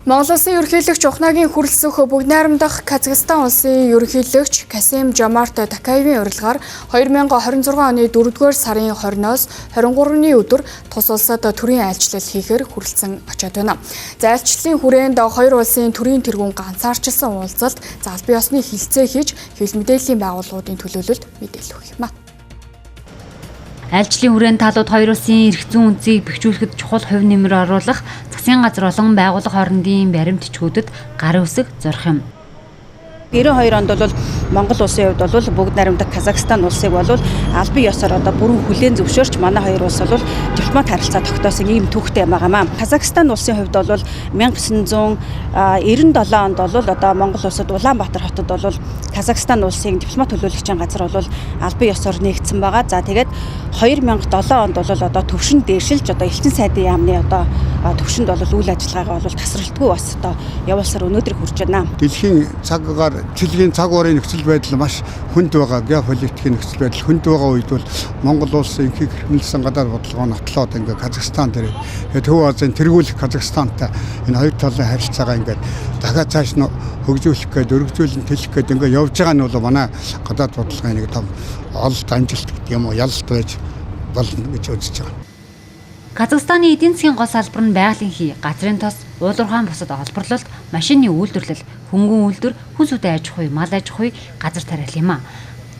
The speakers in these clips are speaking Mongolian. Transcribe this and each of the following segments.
Монгол улсын ерөнхийлөгч Ухнагийн хүрэлцэх бүгд найрамдах Казахстан улсын ерөнхийлөгч Касим Жомарт Токаевын урилгаар 2026 оны 4-р сарын 20-оос 23-ны өдөр тус улсад төрийн айлчлал хийхээр хүрэлцэн очоод байна. За айлчлалын хүрээнд хоёр улсын төрийн тэргүүн ганцаарчилсан уулзалт албан ёсны хилцээ хийж хэвлэл мэдээллийн байгууллагуудын төлөөлөлд мэдээлэл өгөх юм. Айлчлалын хүрээнд талууд хоёр улсын эрх зүйн үндсийг бэхжүүлэхэд чухал хувь нэмэр оруулах, засгийн газар болон байгууллага хоорондын баримтчгүүдэд гарын үсэг зорих юм. 92 онд бол Монгол улсын хувьд бол бүгд найрамдах Казахстан улсыг бол албан ёсоор бүрэн хүлээн зөвшөөрч манай хоёр улс бол дипломат харилцаа тогтоосон ийм түүхтэй юм байнамаа. Казахстан улсын хувьд бол 1997 онд бол Монгол улсад Улаанбаатар хотод бол Казахстан улсын дипломат төлөөлөгчийн газар бол албан ёсоор нэгдсэн байгаа. За тэгээд 2007 онд бол төвшин дээшилж элчин сайдын яамны төвшөнд бол үйл ажиллагаагаа бол тасралтгүй бас явуулсаар өнөөдөр хүрч байна. Дэлхийн цагаар жилийн цаг уурын нөхцөл байдал маш хүнд байгаа. Геополитикийн нөхцөл байдал хүнд байгаа үед бол Монгол улсын ихийг хэрхэмлсэн гадаад бодлогоо нотлоод Казахстан дээр Төв Азийн тэргүүлэх Казахстантай энэ хоёр талын харилцаагаа дахиад цааш нь хөгжүүлэх гээд өргөжүүлэн тэлэх гээд явж байгаа нь бол манай гадаад бодлогын нэг том ололт амжилт гэдэг юм уу ялалт байж болно гэж үзэж байгаа. Казахстаны эдийн засгийн гол салбар нь байгалийн хий, газрын тос, уулуурхаан бусад олборлолт, машины үйлдвэрлэл, хөнгөн үйлдвэр, хүнс үдэ аж ахуй, мал аж ахуй, газар тариал юм а.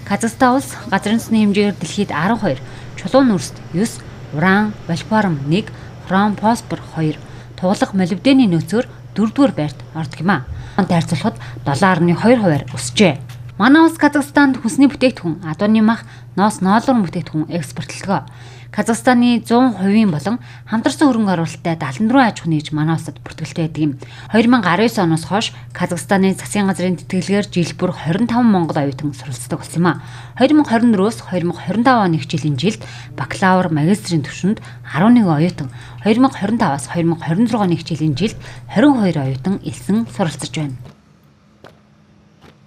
Казахстан улс газрын тосны хэмжээгээр дэлхийд 12, чулуун нүрст 9, уран, вольфрам 1, хром, фосфор 2, тугалах молибдены нөөцөөр 4-р байрт ордог юм а. Онтой харьцуулахад 7.2% өсжээ. Манай улс Казахстанд хүнсний бүтээгдэхүүн, адууны мах, ноос ноолуурын бүтээгдэхүүн экспортлогоо. Казахстаны 100% болон хамтарсан хөрөнгө оруулалттай 74 аж ахуй нэгж манай улсад бүртгэлтэй байдаг юм. 2019 оноос хойш Казахстаны засгийн газрын тэтгэлгээр жил бүр 25 монгол оюутан суралцдаг болсон юм а. 2024-өөс 2025 оны хичээлийн жилд бакалавр, магистрийн түвшинд 11 оюутан, 2025-аас 2026 оны хичээлийн жилд 22 оюутан элсэн суралцж байна.